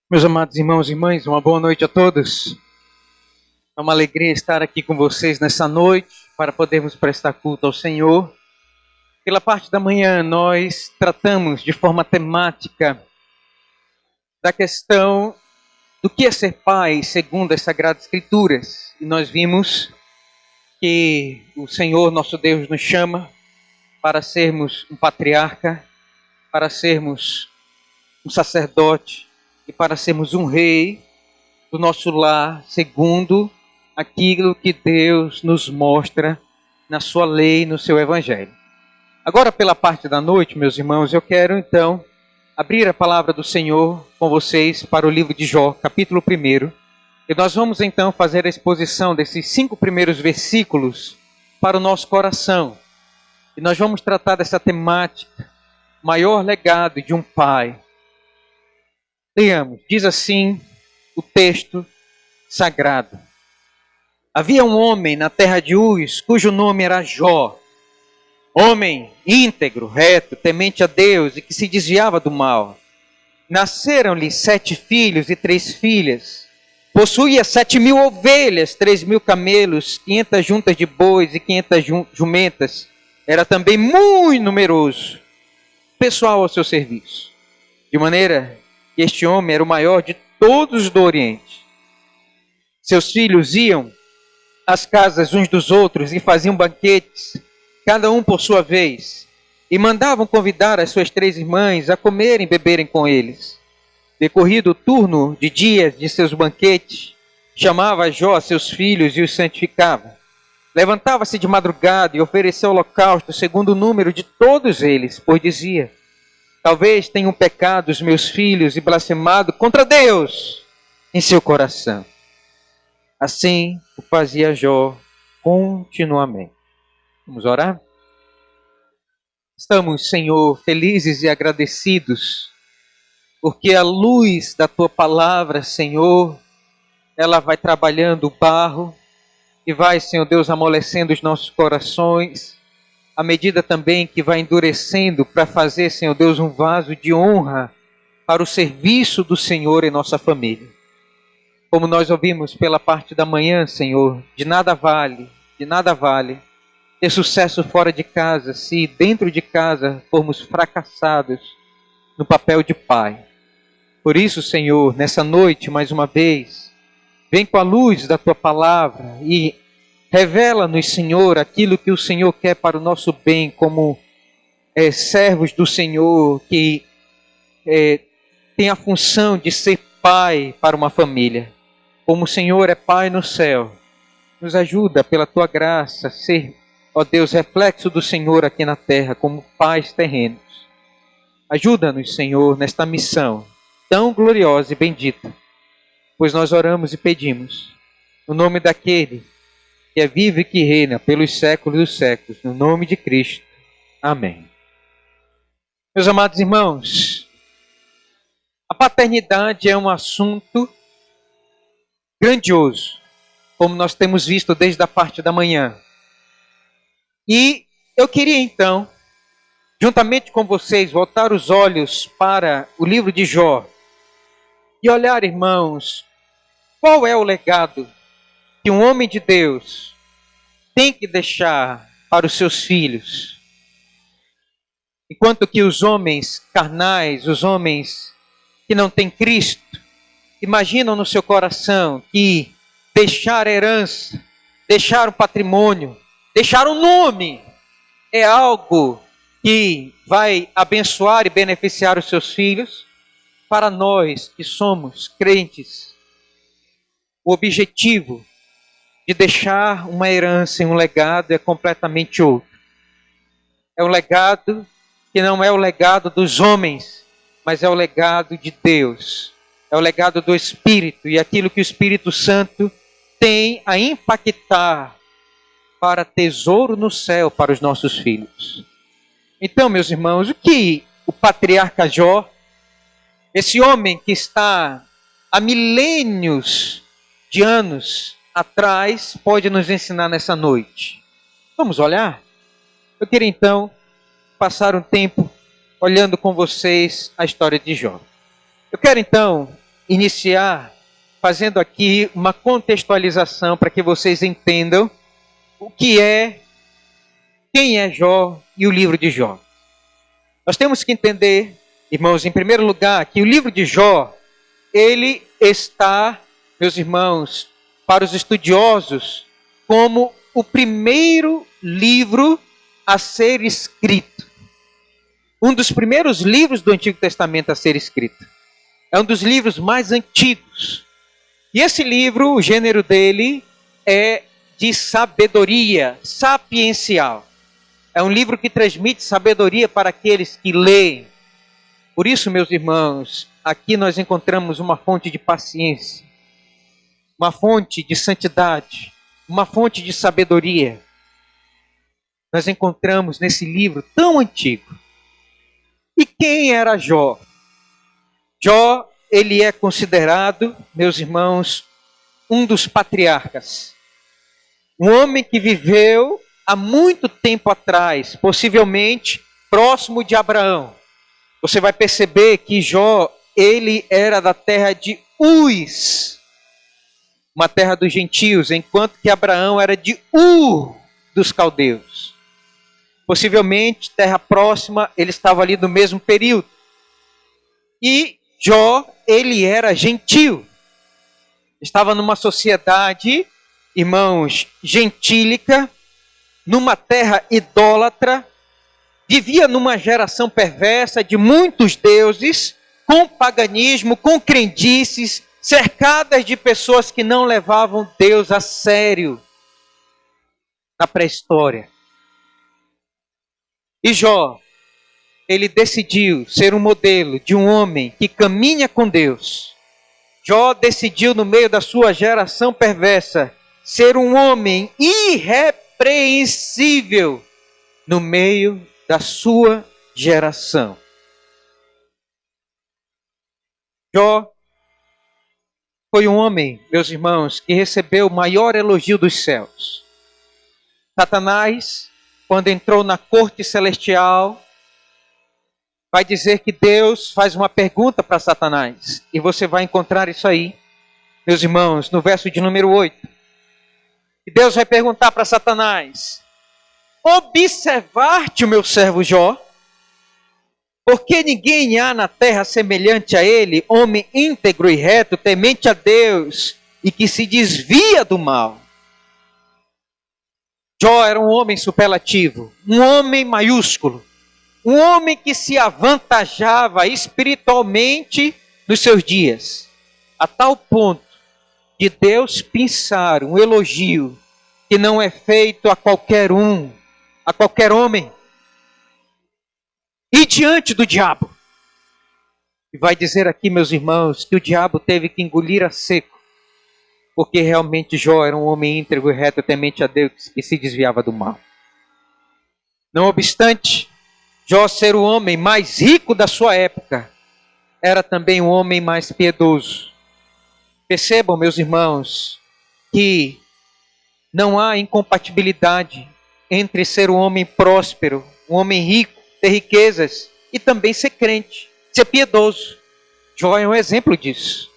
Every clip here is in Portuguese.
Meus amados irmãos e irmãs, uma boa noite a todos. É uma alegria estar aqui com vocês nessa noite para podermos prestar culto ao Senhor. Pela parte da manhã, nós tratamos de forma temática da questão do que é ser pai segundo as Sagradas Escrituras. E nós vimos que o Senhor, nosso Deus, nos chama para sermos um patriarca, para sermos um sacerdote e para sermos um rei do nosso lar, segundo aquilo que Deus nos mostra na sua lei, no seu evangelho. Agora, pela parte da noite, meus irmãos, eu quero então abrir a palavra do Senhor com vocês para o livro de Jó, capítulo 1. E nós vamos então fazer a exposição desses 5 primeiros versículos para o nosso coração. E nós vamos tratar dessa temática, maior legado de um pai. Leamos, diz assim o texto sagrado. Havia um homem na terra de Uz, cujo nome era Jó. Homem íntegro, reto, temente a Deus e que se desviava do mal. Nasceram-lhe 7 filhos e 3 filhas. Possuía 7.000 ovelhas, 3.000 camelos, 500 juntas de bois e 500 jumentas. Era também muito numeroso, pessoal ao seu serviço. De maneira que este homem era o maior de todos do Oriente. Seus filhos iam às casas uns dos outros e faziam banquetes, cada um por sua vez, e mandavam convidar as suas 3 irmãs a comerem e beberem com eles. Decorrido o turno de dias de seus banquetes, chamava Jó a seus filhos e os santificava. Levantava-se de madrugada e oferecia holocausto segundo o número de todos eles, pois dizia: talvez tenham pecado os meus filhos e blasfemado contra Deus em seu coração. Assim o fazia Jó continuamente. Vamos orar? Estamos, Senhor, felizes e agradecidos, porque a luz da Tua palavra, Senhor, ela vai trabalhando o barro e vai, Senhor Deus, amolecendo os nossos corações, à medida também que vai endurecendo para fazer, Senhor Deus, um vaso de honra para o serviço do Senhor em nossa família. Como nós ouvimos pela parte da manhã, Senhor, de nada vale ter sucesso fora de casa se dentro de casa formos fracassados no papel de pai. Por isso, Senhor, nessa noite, mais uma vez, vem com a luz da Tua palavra e revela-nos, Senhor, aquilo que o Senhor quer para o nosso bem, como servos do Senhor que tem a função de ser pai para uma família. Como o Senhor é Pai no céu, nos ajuda pela Tua graça a ser, ó Deus, reflexo do Senhor aqui na terra, como pais terrenos. Ajuda-nos, Senhor, nesta missão tão gloriosa e bendita, pois nós oramos e pedimos, no nome daquele que é vivo e que reina pelos séculos dos séculos, no nome de Cristo. Amém. Meus amados irmãos, a paternidade é um assunto grandioso, como nós temos visto desde a parte da manhã. E eu queria então, juntamente com vocês, voltar os olhos para o livro de Jó e olhar, irmãos, qual é o legado que um homem de Deus tem que deixar para os seus filhos. Enquanto que os homens carnais, os homens que não têm Cristo, imaginam no seu coração que deixar herança, deixar um patrimônio, deixar um nome é algo que vai abençoar e beneficiar os seus filhos. Para nós que somos crentes, o objetivo de deixar uma herança e um legado é completamente outro. É um legado que não é o legado dos homens, mas é o legado de Deus. É o legado do Espírito e aquilo que o Espírito Santo tem a impactar para tesouro no céu para os nossos filhos. Então, meus irmãos, o que o patriarca Jó, esse homem que está há milênios de anos atrás, pode nos ensinar nessa noite? Vamos olhar? Eu queria então passar um tempo olhando com vocês a história de Jó. Eu quero então iniciar fazendo aqui uma contextualização para que vocês entendam o que é, quem é Jó e o livro de Jó. Nós temos que entender, irmãos, em primeiro lugar, que o livro de Jó, ele está, meus irmãos, para os estudiosos, como o primeiro livro a ser escrito. Um dos primeiros livros do Antigo Testamento a ser escrito. É um dos livros mais antigos. E esse livro, o gênero dele é de sabedoria, sapiencial. É um livro que transmite sabedoria para aqueles que leem. Por isso, meus irmãos, aqui nós encontramos uma fonte de paciência, uma fonte de santidade, uma fonte de sabedoria. Nós encontramos nesse livro tão antigo. E quem era Jó? Jó, ele é considerado, meus irmãos, um dos patriarcas. Um homem que viveu há muito tempo atrás, possivelmente próximo de Abraão. Você vai perceber que Jó, ele era da terra de Uz, uma terra dos gentios, enquanto que Abraão era de Ur dos caldeus. Possivelmente, terra próxima, ele estava ali no mesmo período. E Jó, ele era gentio. Estava numa sociedade, irmãos, gentílica, numa terra idólatra, vivia numa geração perversa de muitos deuses, com paganismo, com crendices, cercadas de pessoas que não levavam Deus a sério na pré-história. E Jó, ele decidiu ser um modelo de um homem que caminha com Deus. Jó decidiu, no meio da sua geração perversa, ser um homem irrepreensível no meio da sua geração. Jó foi um homem, meus irmãos, que recebeu o maior elogio dos céus. Satanás, quando entrou na corte celestial, vai dizer que Deus faz uma pergunta para Satanás. E você vai encontrar isso aí, meus irmãos, no verso de número 8. E Deus vai perguntar para Satanás: observar-te o meu servo Jó, porque ninguém há na terra semelhante a ele, homem íntegro e reto, temente a Deus e que se desvia do mal. Jó era um homem superlativo, um homem maiúsculo, um homem que se avantajava espiritualmente nos seus dias, a tal ponto de Deus pensar um elogio que não é feito a qualquer um, a qualquer homem, e diante do diabo. E vai dizer aqui, meus irmãos, que o diabo teve que engolir a seco, porque realmente Jó era um homem íntegro e reto, temente a Deus, e se desviava do mal. Não obstante Jó ser o homem mais rico da sua época, era também um homem mais piedoso. Percebam, meus irmãos, que não há incompatibilidade entre ser um homem próspero, um homem rico, ter riquezas, e também ser crente, ser piedoso. Jó é um exemplo disso.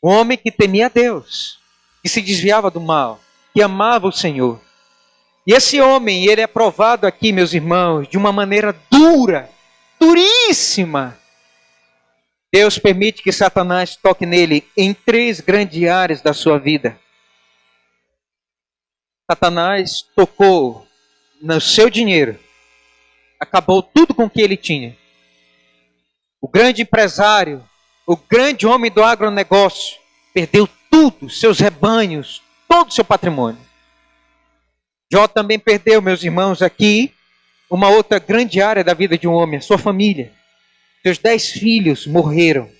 Um homem que temia a Deus, que se desviava do mal, que amava o Senhor. E esse homem, ele é provado aqui, meus irmãos, de uma maneira dura, duríssima. Deus permite que Satanás toque nele em 3 grandes áreas da sua vida. Satanás tocou no seu dinheiro, acabou tudo com o que ele tinha. O grande empresário, o grande homem do agronegócio, perdeu tudo, seus rebanhos, todo o seu patrimônio. Jó também perdeu, meus irmãos, aqui, uma outra grande área da vida de um homem, a sua família. Seus 10 filhos morreram.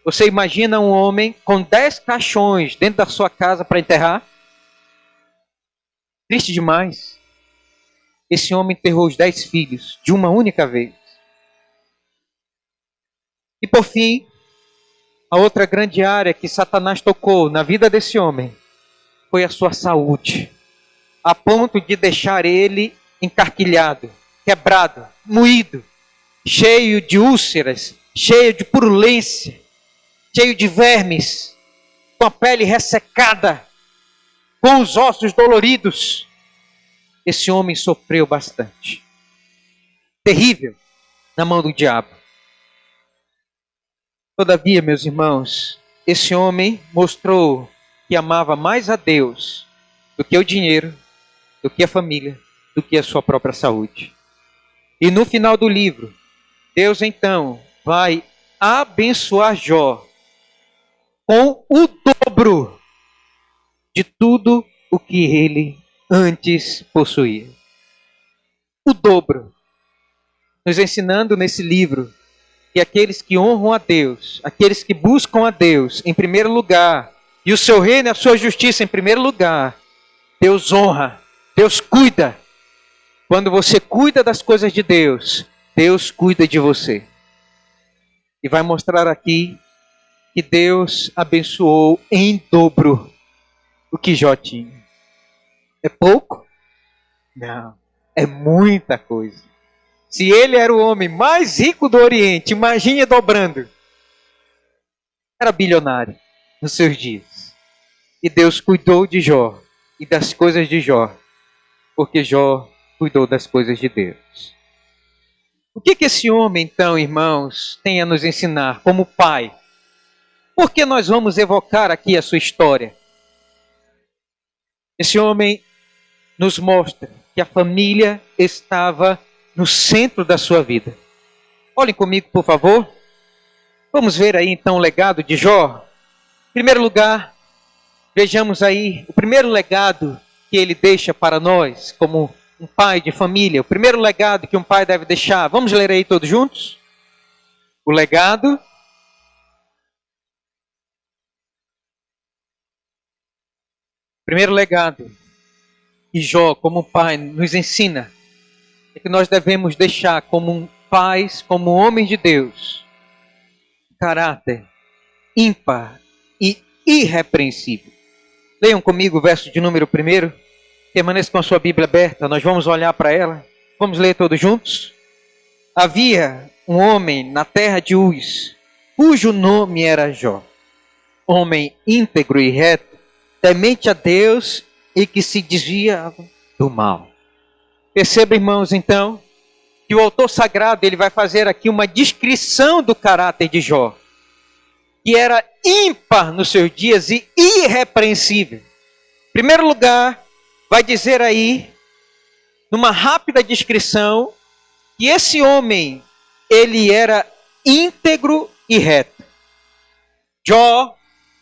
Você imagina um homem com 10 caixões dentro da sua casa para enterrar? Triste demais. Esse homem enterrou os 10 filhos de uma única vez. E por fim, a outra grande área que Satanás tocou na vida desse homem foi a sua saúde, a ponto de deixar ele encarquilhado, quebrado, moído, cheio de úlceras, cheio de purulência. cheio de vermes, com a pele ressecada, com os ossos doloridos. Esse homem sofreu bastante. Terrível na mão do diabo. Todavia, meus irmãos, esse homem mostrou que amava mais a Deus do que o dinheiro, do que a família, do que a sua própria saúde. E no final do livro, Deus então vai abençoar Jó com o dobro de tudo o que ele antes possuía. O dobro. Nos ensinando nesse livro que aqueles que honram a Deus, aqueles que buscam a Deus em primeiro lugar, e o seu reino e a sua justiça em primeiro lugar, Deus honra, Deus cuida. Quando você cuida das coisas de Deus, Deus cuida de você. E vai mostrar aqui que Deus abençoou em dobro o que Jó tinha. É pouco? Não, é muita coisa. Se ele era o homem mais rico do Oriente, imagine dobrando. Era bilionário nos seus dias. E Deus cuidou de Jó e das coisas de Jó, porque Jó cuidou das coisas de Deus. O que esse homem, então, irmãos, tem a nos ensinar como pai? Por que nós vamos evocar aqui a sua história? Esse homem nos mostra que a família estava no centro da sua vida. Olhem comigo, por favor. Vamos ver aí então o legado de Jó. Em primeiro lugar, vejamos aí o primeiro legado que ele deixa para nós, como um pai de família. O primeiro legado que um pai deve deixar. Vamos ler aí todos juntos? O legado. Primeiro legado que Jó, como pai, nos ensina é que nós devemos deixar como pais, como homens de Deus, caráter ímpar e irrepreensível. Leiam comigo o verso de número 1. Permaneça com a sua Bíblia aberta, nós vamos olhar para ela. Vamos ler todos juntos? Havia um homem na terra de Uz, cujo nome era Jó. Homem íntegro e reto, temente a Deus e que se desviava do mal. Perceba, irmãos, então, que o autor sagrado ele vai fazer aqui uma descrição do caráter de Jó, que era ímpar nos seus dias e irrepreensível. Em primeiro lugar, vai dizer aí, numa rápida descrição, que esse homem, ele era íntegro e reto. Jó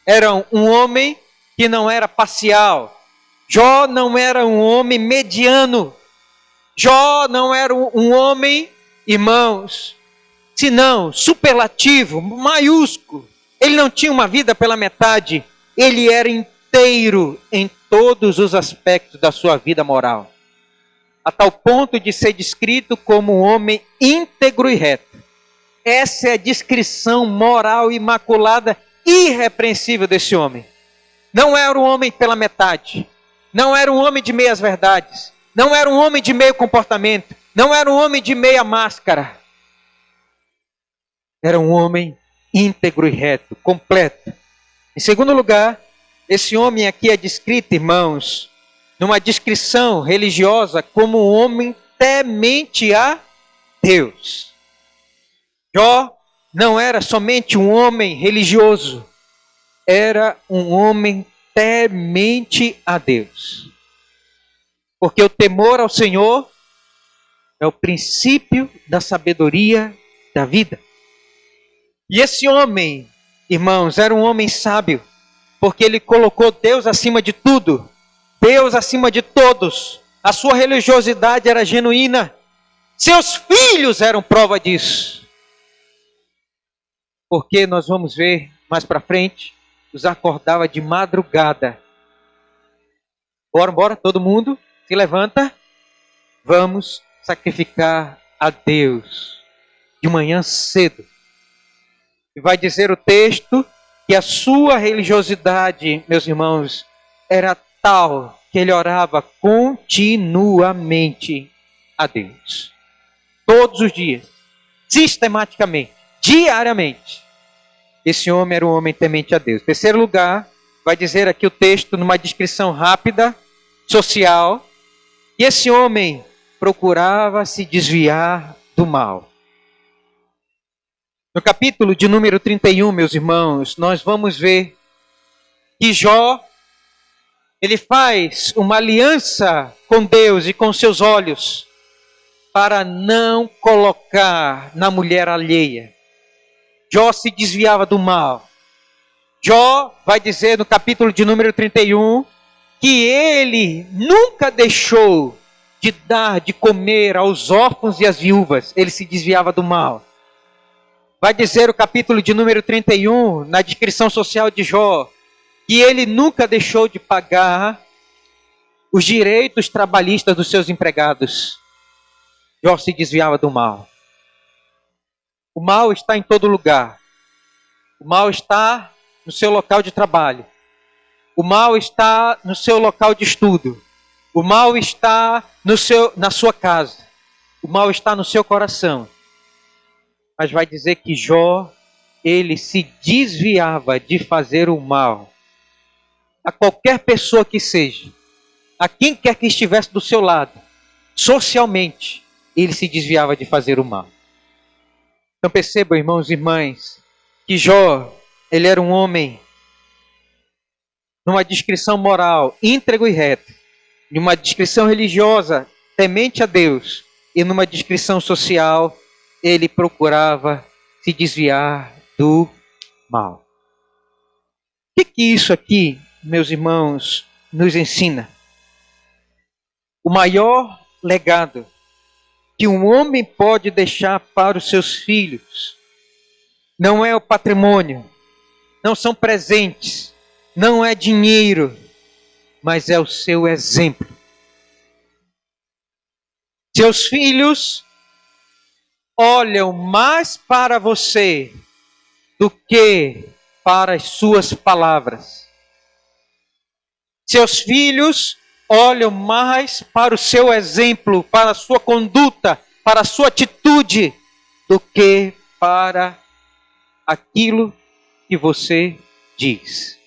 era um homem que não era parcial. Jó não era um homem mediano. Jó não era um homem, irmãos, senão superlativo, maiúsculo. Ele não tinha uma vida pela metade. Ele era inteiro em todos os aspectos da sua vida moral. A tal ponto de ser descrito como um homem íntegro e reto. Essa é a descrição moral imaculada, irrepreensível desse homem. Não era um homem pela metade. Não era um homem de meias verdades. Não era um homem de meio comportamento. Não era um homem de meia máscara. Era um homem íntegro e reto, completo. Em segundo lugar, esse homem aqui é descrito, irmãos, numa descrição religiosa como um homem temente a Deus. Jó não era somente um homem religioso, era um homem temente a Deus. Porque o temor ao Senhor é o princípio da sabedoria da vida. E esse homem, irmãos, era um homem sábio, porque ele colocou Deus acima de tudo, Deus acima de todos. A sua religiosidade era genuína. Seus filhos eram prova disso. Porque nós vamos ver mais para frente, os acordava de madrugada. Bora, todo mundo se levanta. Vamos sacrificar a Deus de manhã cedo. E vai dizer o texto que a sua religiosidade, meus irmãos, era tal que ele orava continuamente a Deus. Todos os dias, sistematicamente, diariamente. esse homem era um homem temente a Deus. Em terceiro lugar, vai dizer aqui o texto, numa descrição rápida, social, que esse homem procurava se desviar do mal. No capítulo de número 31, meus irmãos, nós vamos ver que Jó, ele faz uma aliança com Deus e com seus olhos para não colocar na mulher alheia. Jó se desviava do mal. Jó vai dizer no capítulo de número 31 que ele nunca deixou de dar de comer aos órfãos e às viúvas. Ele se desviava do mal. Vai dizer o capítulo de número 31, na descrição social de Jó, que ele nunca deixou de pagar os direitos trabalhistas dos seus empregados. Jó se desviava do mal. O mal está em todo lugar. O mal está no seu local de trabalho. O mal está no seu local de estudo. O mal está na sua casa. O mal está no seu coração. Mas vai dizer que Jó, ele se desviava de fazer o mal a qualquer pessoa que seja, a quem quer que estivesse do seu lado, socialmente, ele se desviava de fazer o mal. Então percebam, irmãos e irmãs, que Jó, ele era um homem numa descrição moral íntegro e reto, numa descrição religiosa temente a Deus e numa descrição social ele procurava se desviar do mal. O que isso aqui, meus irmãos, nos ensina? O maior legado que um homem pode deixar para os seus filhos não é o patrimônio, não são presentes, não é dinheiro, mas é o seu exemplo. Seus filhos olham mais para você do que para as suas palavras. Seus filhos olham mais para o seu exemplo, para a sua conduta, para a sua atitude, do que para aquilo que você diz.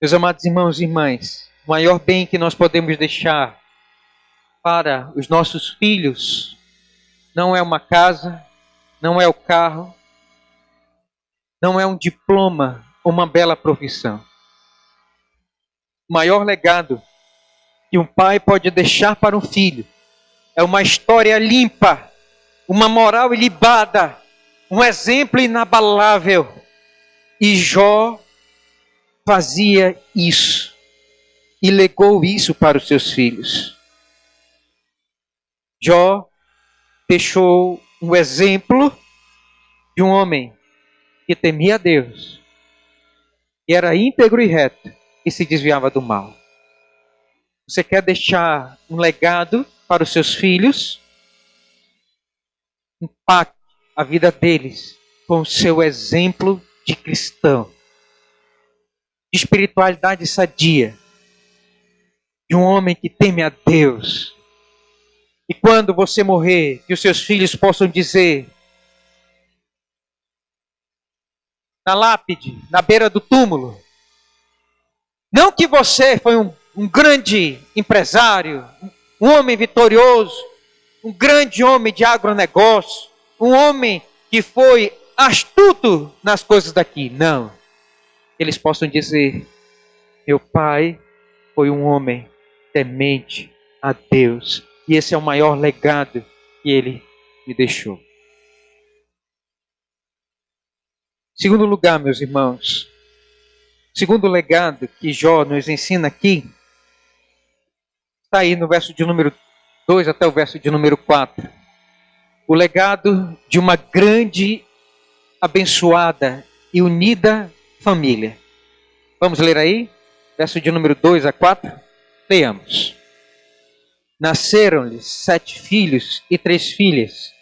Meus amados irmãos e irmãs, o maior bem que nós podemos deixar para os nossos filhos não é uma casa, não é o carro, não é um diploma ou uma bela profissão. O maior legado que um pai pode deixar para um filho é uma história limpa, uma moral ilibada, um exemplo inabalável. E Jó fazia isso e legou isso para os seus filhos. Jó deixou um exemplo de um homem que temia a Deus, que era íntegro e reto e se desviava do mal. Você quer deixar um legado para os seus filhos? Impacte a vida deles com o seu exemplo de cristão, de espiritualidade sadia, de um homem que teme a Deus. E quando você morrer, que os seus filhos possam dizer, na lápide, na beira do túmulo, não que você foi um grande empresário, um homem vitorioso, um grande homem de agronegócio, um homem que foi astuto nas coisas daqui. Não. Eles possam dizer, meu pai foi um homem temente a Deus. E esse é o maior legado que ele me deixou. Segundo lugar, meus irmãos, segundo legado que Jó nos ensina aqui, está aí no verso de número 2 até o verso de número 4. O legado de uma grande, abençoada e unida família. Vamos ler aí? Verso de número 2 a 4. Leiamos. Nasceram-lhe 7 filhos e 3 filhas.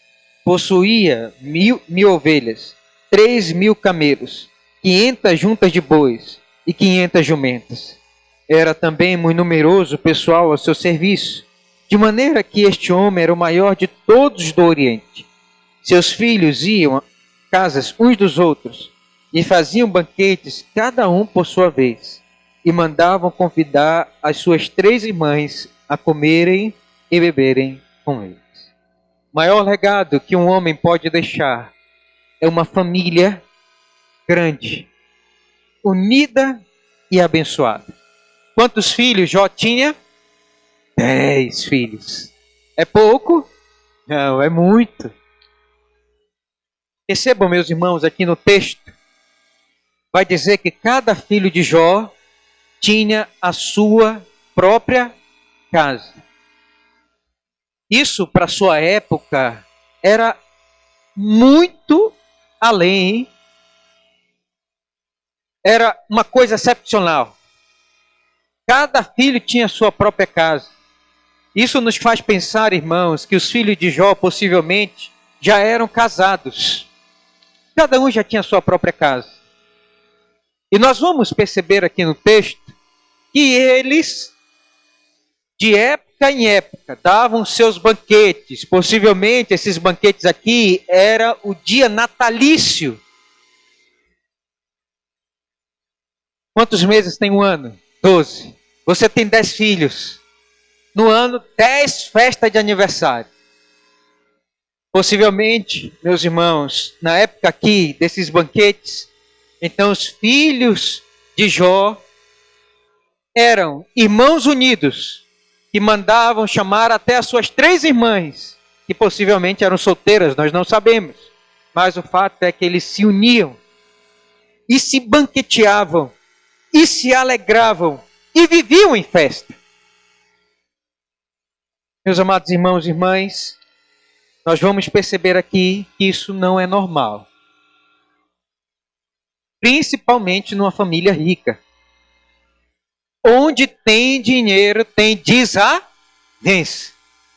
Possuía 1.000 ovelhas, 3.000 camelos, 500 juntas de bois e 500 jumentas. Era também muito numeroso o pessoal ao seu serviço, de maneira que este homem era o maior de todos do Oriente. Seus filhos iam casas uns dos outros, e faziam banquetes, cada um por sua vez, e mandavam convidar as suas 3 irmãs a comerem e beberem com eles. O maior legado que um homem pode deixar é uma família grande, unida e abençoada. Quantos filhos Jó tinha? 10 filhos. É pouco? Não, é muito. Percebam, meus irmãos, aqui no texto, vai dizer que cada filho de Jó tinha a sua própria casa. Isso, para sua época, era muito além. Era uma coisa excepcional. Cada filho tinha a sua própria casa. Isso nos faz pensar, irmãos, que os filhos de Jó possivelmente já eram casados. Cada um já tinha a sua própria casa. E nós vamos perceber aqui no texto que eles, de época em época, davam seus banquetes. Possivelmente esses banquetes aqui era o dia natalício. Quantos meses tem um ano? 12. Você tem 10 filhos. No ano, 10 festas de aniversário. Possivelmente, meus irmãos, na época aqui desses banquetes, então os filhos de Jó eram irmãos unidos, que mandavam chamar até as suas 3 irmãs, que possivelmente eram solteiras, nós não sabemos. Mas o fato é que eles se uniam e se banqueteavam e se alegravam e viviam em festa. Meus amados irmãos e irmãs, nós vamos perceber aqui que isso não é normal. Principalmente numa família rica. Onde tem dinheiro, tem desavença.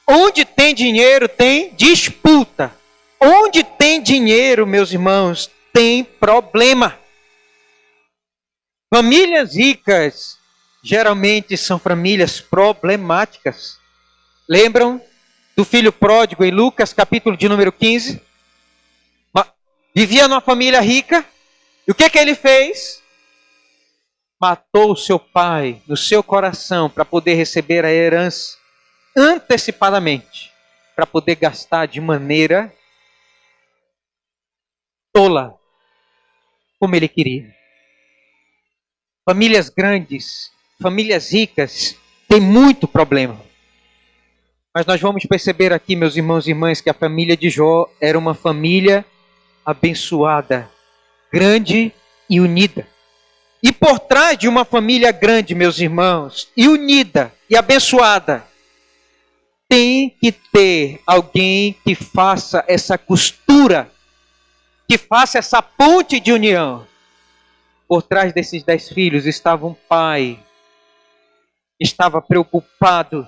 Onde tem dinheiro, tem disputa. Onde tem dinheiro, meus irmãos, tem problema. Famílias ricas geralmente são famílias problemáticas. Lembram do filho pródigo em Lucas, capítulo de número 15? Vivia numa família rica. E o que ele fez? Matou o seu pai no seu coração para poder receber a herança antecipadamente, para poder gastar de maneira tola, como ele queria. Famílias grandes, famílias ricas, têm muito problema. Mas nós vamos perceber aqui, meus irmãos e irmãs, que a família de Jó era uma família abençoada, grande e unida. E por trás de uma família grande, meus irmãos, e unida e abençoada, tem que ter alguém que faça essa costura, que faça essa ponte de união. Por trás desses 10 filhos estava um pai, estava preocupado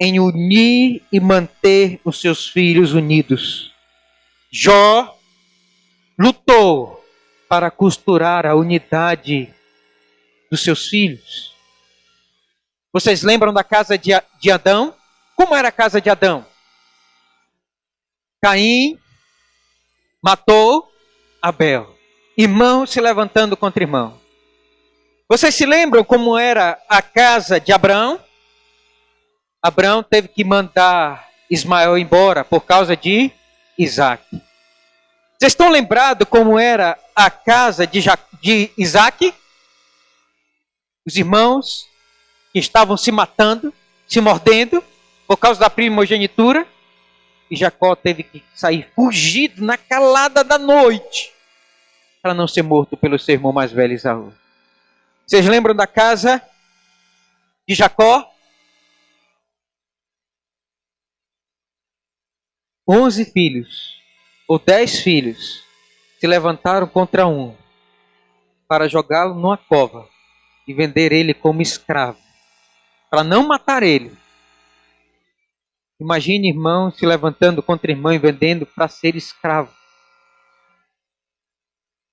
em unir e manter os seus filhos unidos. Jó lutou para costurar a unidade dos seus filhos. Vocês lembram da casa de Adão? Como era a casa de Adão? Caim matou Abel. Irmão se levantando contra irmão. Vocês se lembram como era a casa de Abraão? Abraão teve que mandar Ismael embora por causa de Isaac. Vocês estão lembrados como era a casa de Isaac? Os irmãos que estavam se matando, se mordendo, por causa da primogenitura. E Jacó teve que sair fugido na calada da noite, para não ser morto pelo seu irmão mais velho Esaú. Vocês lembram da casa de Jacó? 11 filhos, ou 10 filhos, se levantaram contra um, para jogá-lo numa cova e vender ele como escravo, para não matar ele. Imagine irmão se levantando contra irmão e vendendo para ser escravo.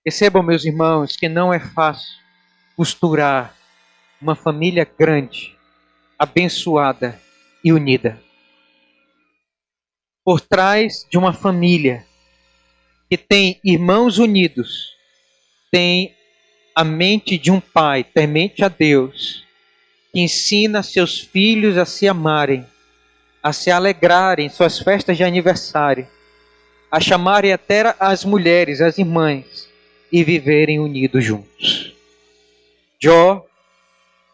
Percebam, meus irmãos, que não é fácil costurar uma família grande, abençoada e unida. Por trás de uma família que tem irmãos unidos, tem a mente de um pai temente a Deus, que ensina seus filhos a se amarem, a se alegrarem em suas festas de aniversário, a chamarem até as mulheres, as irmãs, e viverem unidos juntos. Jó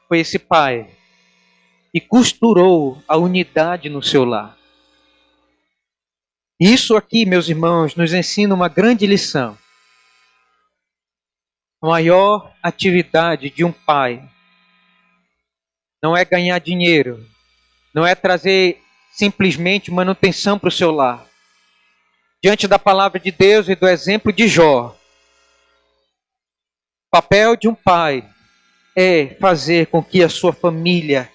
foi esse pai que costurou a unidade no seu lar. Isso aqui, meus irmãos, nos ensina uma grande lição. A maior atividade de um pai não é ganhar dinheiro, não é trazer simplesmente manutenção para o seu lar. Diante da palavra de Deus e do exemplo de Jó, o papel de um pai é fazer com que a sua família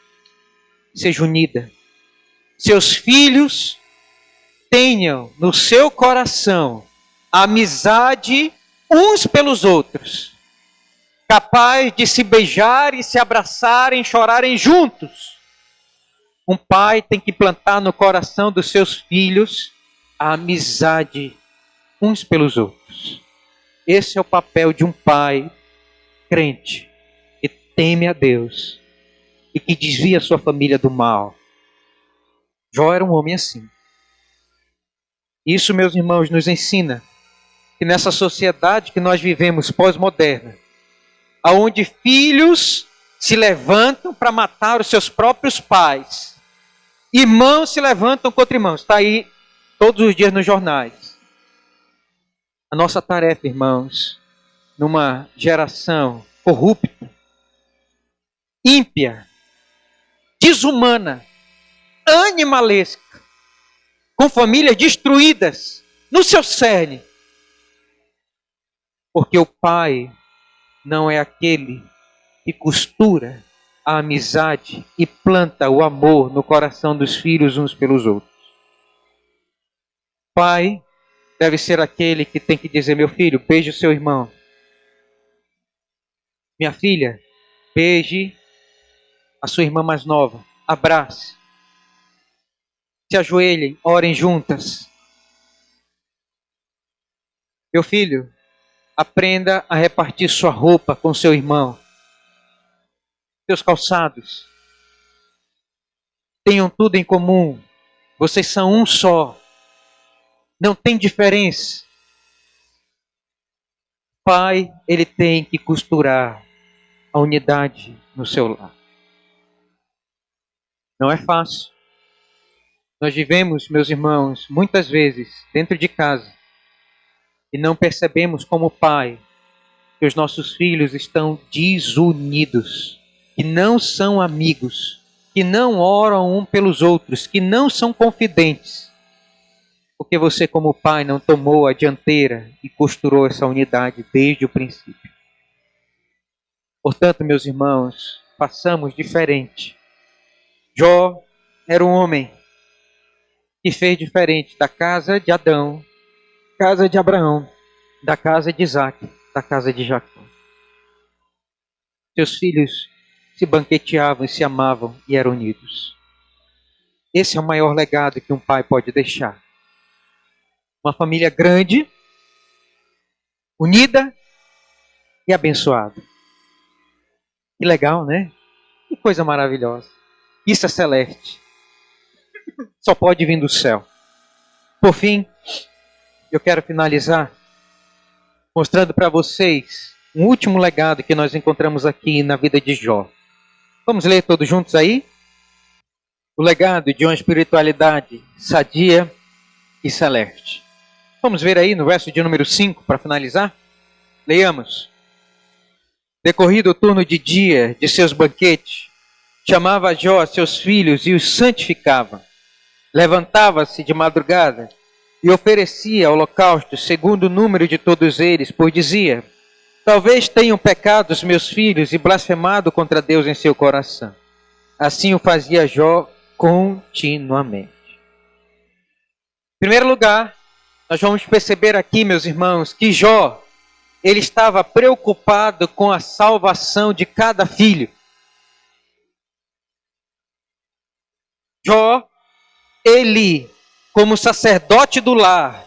seja unida. Seus filhos tenham no seu coração a amizade uns pelos outros, capaz de se beijarem, se abraçarem, chorarem juntos. Um pai tem que plantar no coração dos seus filhos a amizade uns pelos outros. Esse é o papel de um pai crente, que teme a Deus e que desvia sua família do mal. Jó era um homem assim. Isso, meus irmãos, nos ensina que nessa sociedade que nós vivemos pós-moderna, onde filhos se levantam para matar os seus próprios pais, irmãos se levantam contra irmãos, está aí todos os dias nos jornais. A nossa tarefa, irmãos, numa geração corrupta, ímpia, desumana, animalesca, com famílias destruídas no seu cerne, porque o pai não é aquele que costura a amizade e planta o amor no coração dos filhos uns pelos outros. Pai deve ser aquele que tem que dizer: meu filho, beije o seu irmão. Minha filha, beije a sua irmã mais nova. Abrace. Se ajoelhem, orem juntas. Meu filho, aprenda a repartir sua roupa com seu irmão. Seus calçados. Tenham tudo em comum. Vocês são um só. Não tem diferença. Pai, ele tem que costurar a unidade no seu lar. Não é fácil. Nós vivemos, meus irmãos, muitas vezes dentro de casa e não percebemos como pai que os nossos filhos estão desunidos, que não são amigos, que não oram um pelos outros, que não são confidentes, porque você como pai não tomou a dianteira e costurou essa unidade desde o princípio. Portanto, meus irmãos, façamos diferente. Jó era um homem que fez diferente da casa de Adão, casa de Abraão, da casa de Isaac, da casa de Jacó. Seus filhos se banqueteavam e se amavam e eram unidos. Esse é o maior legado que um pai pode deixar. Uma família grande, unida e abençoada. Que legal, né? Que coisa maravilhosa. Isso é celeste. Só pode vir do céu. Por fim, eu quero finalizar mostrando para vocês um último legado que nós encontramos aqui na vida de Jó. Vamos ler todos juntos aí? O legado de uma espiritualidade sadia e celeste. Vamos ver aí no verso de número 5 para finalizar? Leiamos. Decorrido o turno de dia de seus banquetes, chamava Jó a seus filhos e os santificava. Levantava-se de madrugada e oferecia holocausto segundo o número de todos eles, pois dizia: talvez tenham pecado os meus filhos e blasfemado contra Deus em seu coração. Assim o fazia Jó continuamente. Em primeiro lugar, nós vamos perceber aqui, meus irmãos, que Jó, ele estava preocupado com a salvação de cada filho. Jó, ele, como sacerdote do lar,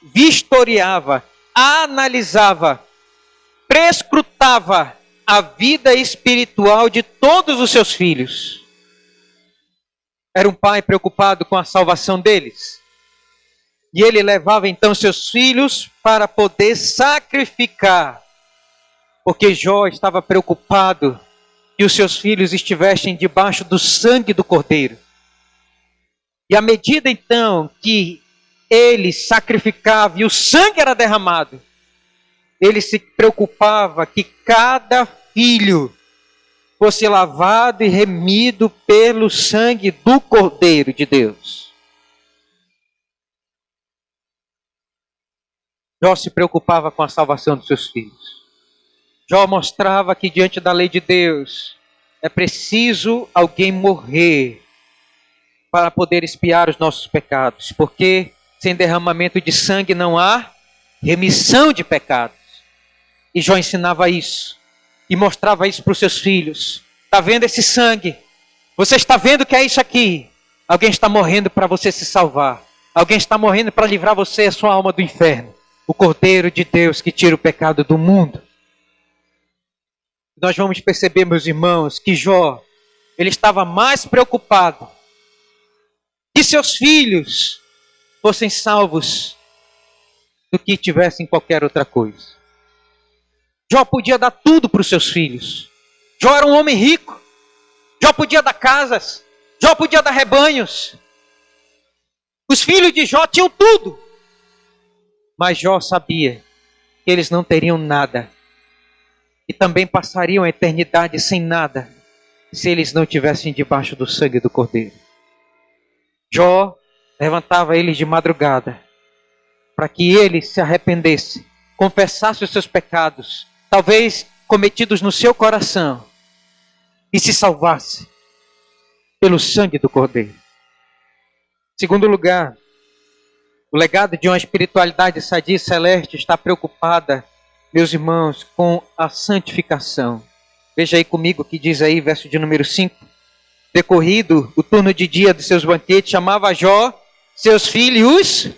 vistoriava, analisava, prescrutava a vida espiritual de todos os seus filhos. Era um pai preocupado com a salvação deles. E ele levava então seus filhos para poder sacrificar. Porque Jó estava preocupado que os seus filhos estivessem debaixo do sangue do Cordeiro. E à medida então que ele sacrificava e o sangue era derramado, ele se preocupava que cada filho fosse lavado e remido pelo sangue do Cordeiro de Deus. Jó se preocupava com a salvação dos seus filhos. Jó mostrava que diante da lei de Deus é preciso alguém morrer para poder expiar os nossos pecados, porque sem derramamento de sangue não há remissão de pecados. E Jó ensinava isso e mostrava isso para os seus filhos. Está vendo esse sangue? Você está vendo que é isso aqui? Alguém está morrendo para você se salvar. Alguém está morrendo para livrar você e a sua alma do inferno. O Cordeiro de Deus que tira o pecado do mundo. Nós vamos perceber, meus irmãos, que Jó, ele estava mais preocupado que seus filhos fossem salvos do que tivessem qualquer outra coisa. Jó podia dar tudo para os seus filhos. Jó era um homem rico. Jó podia dar casas. Jó podia dar rebanhos. Os filhos de Jó tinham tudo. Mas Jó sabia que eles não teriam nada. E também passariam a eternidade sem nada, se eles não estivessem debaixo do sangue do Cordeiro. Jó levantava eles de madrugada, para que eles se arrependessem, confessassem os seus pecados, talvez cometidos no seu coração, e se salvasse pelo sangue do Cordeiro. Segundo lugar, o legado de uma espiritualidade sadia e celeste está preocupada, meus irmãos, com a santificação. Veja aí comigo o que diz aí, verso de número 5. Decorrido o turno de dia de seus banquetes, chamava Jó seus filhos,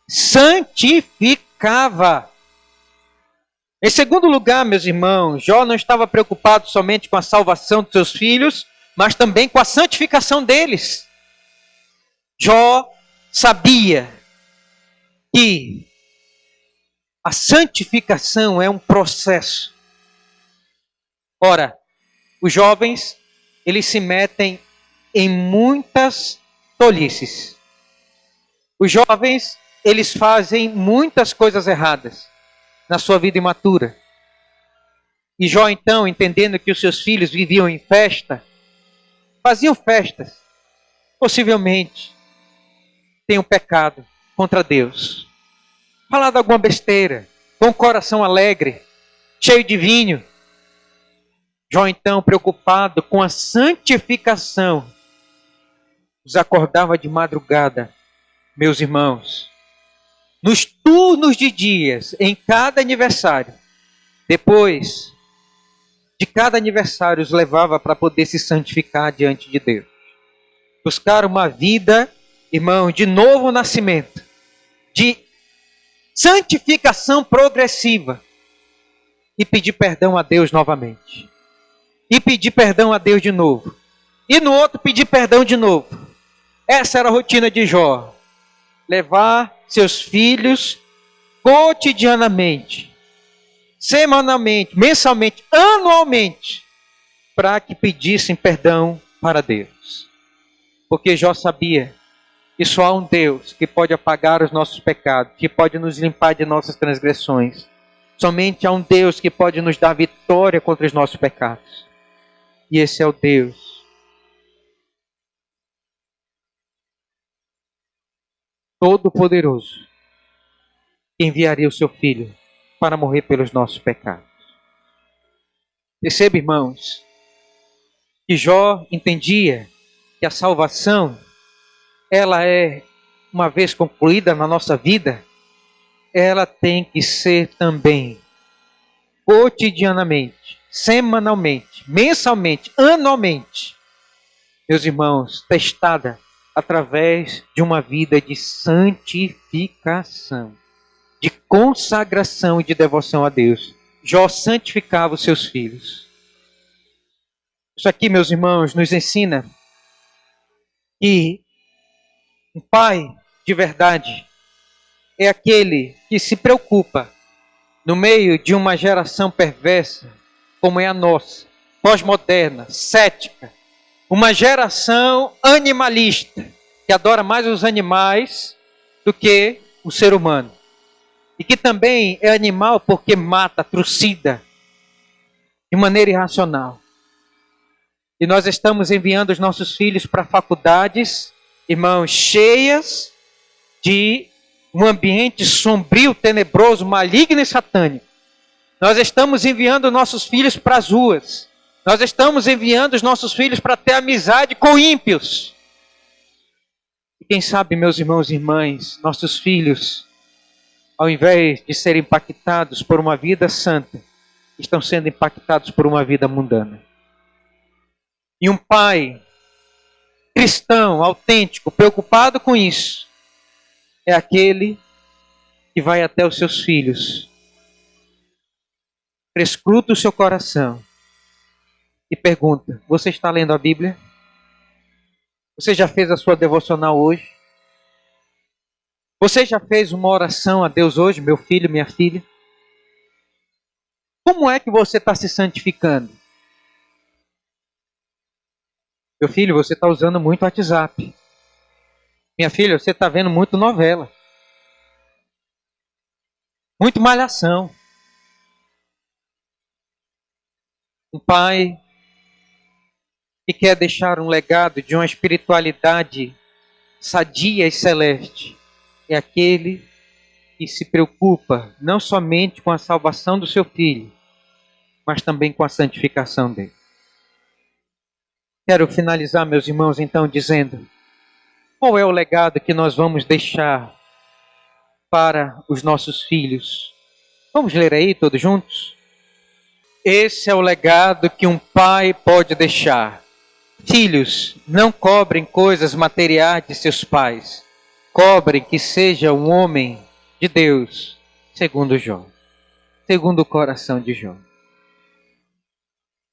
santificava. Em segundo lugar, meus irmãos, Jó não estava preocupado somente com a salvação dos seus filhos, mas também com a santificação deles. Jó sabia que a santificação é um processo. Ora, os jovens, eles se metem em muitas tolices. Os jovens, eles fazem muitas coisas erradas na sua vida imatura. E Jó, então, entendendo que os seus filhos viviam em festa, faziam festas, possivelmente tenham pecado contra Deus. Falado alguma besteira, com o coração alegre, cheio de vinho. Jó, então, preocupado com a santificação, os acordava de madrugada, meus irmãos, nos turnos de dias, em cada aniversário. Depois de cada aniversário, os levava para poder se santificar diante de Deus. Buscar uma vida, irmão, de novo nascimento, de santificação progressiva, e pedir perdão a Deus novamente. E pedir perdão a Deus de novo. E no outro pedir perdão de novo. Essa era a rotina de Jó. Levar seus filhos cotidianamente, semanalmente, mensalmente, anualmente, para que pedissem perdão para Deus. Porque Jó sabia que só há um Deus que pode apagar os nossos pecados, que pode nos limpar de nossas transgressões. Somente há um Deus que pode nos dar vitória contra os nossos pecados. E esse é o Deus Todo-Poderoso, que enviaria o seu Filho para morrer pelos nossos pecados. Perceba, irmãos, que Jó entendia que a salvação, ela é, uma vez concluída na nossa vida, ela tem que ser também cotidianamente, semanalmente, mensalmente, anualmente, meus irmãos, testada através de uma vida de santificação, de consagração e de devoção a Deus. Jó santificava os seus filhos. Isso aqui, meus irmãos, nos ensina que um pai de verdade é aquele que se preocupa no meio de uma geração perversa, como é a nossa, pós-moderna, cética, uma geração animalista, que adora mais os animais do que o ser humano. E que também é animal porque mata, trucida, de maneira irracional. E nós estamos enviando os nossos filhos para faculdades, irmãos, cheias de um ambiente sombrio, tenebroso, maligno e satânico. Nós estamos enviando nossos filhos para as ruas. Nós estamos enviando os nossos filhos para ter amizade com ímpios. E quem sabe, meus irmãos e irmãs, nossos filhos, ao invés de serem impactados por uma vida santa, estão sendo impactados por uma vida mundana. E um pai cristão, autêntico, preocupado com isso, é aquele que vai até os seus filhos, prescruta o seu coração e pergunta: você está lendo a Bíblia? Você já fez a sua devocional hoje? Você já fez uma oração a Deus hoje, meu filho, minha filha? Como é que você está se santificando? Meu filho, você está usando muito WhatsApp. Minha filha, você está vendo muito novela. Muito malhação. Um pai que quer deixar um legado de uma espiritualidade sadia e celeste é aquele que se preocupa não somente com a salvação do seu filho, mas também com a santificação dele. Quero finalizar, meus irmãos, então, dizendo: qual é o legado que nós vamos deixar para os nossos filhos? Vamos ler aí todos juntos? Esse é o legado que um pai pode deixar. Filhos, não cobrem coisas materiais de seus pais. Cobrem que seja um homem de Deus, segundo Jó, segundo o coração de Jó.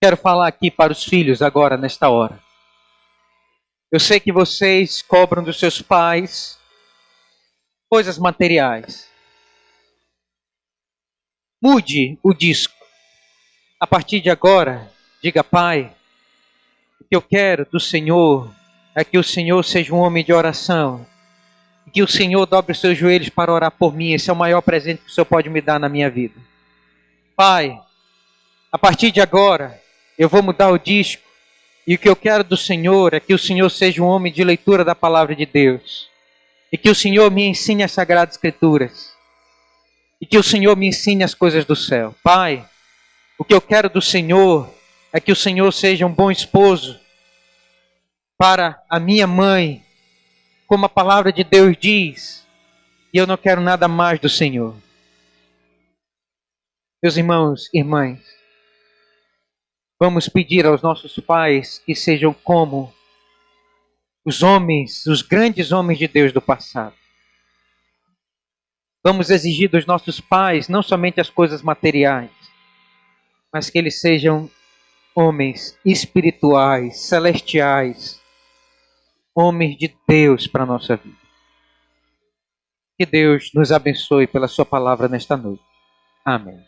Quero falar aqui para os filhos agora, nesta hora. Eu sei que vocês cobram dos seus pais coisas materiais. Mude o disco. A partir de agora, diga: pai, o que eu quero do Senhor é que o Senhor seja um homem de oração. Que o Senhor dobre os seus joelhos para orar por mim. Esse é o maior presente que o Senhor pode me dar na minha vida. Pai, a partir de agora, eu vou mudar o disco. E o que eu quero do Senhor é que o Senhor seja um homem de leitura da palavra de Deus. E que o Senhor me ensine as Sagradas Escrituras. E que o Senhor me ensine as coisas do céu. Pai, o que eu quero do Senhor é que o Senhor seja um bom esposo para a minha mãe, como a palavra de Deus diz. E eu não quero nada mais do Senhor. Meus irmãos e irmãs, vamos pedir aos nossos pais que sejam como os homens, os grandes homens de Deus do passado. Vamos exigir dos nossos pais não somente as coisas materiais, mas que eles sejam homens espirituais, celestiais, homens de Deus para a nossa vida. Que Deus nos abençoe pela sua palavra nesta noite. Amém.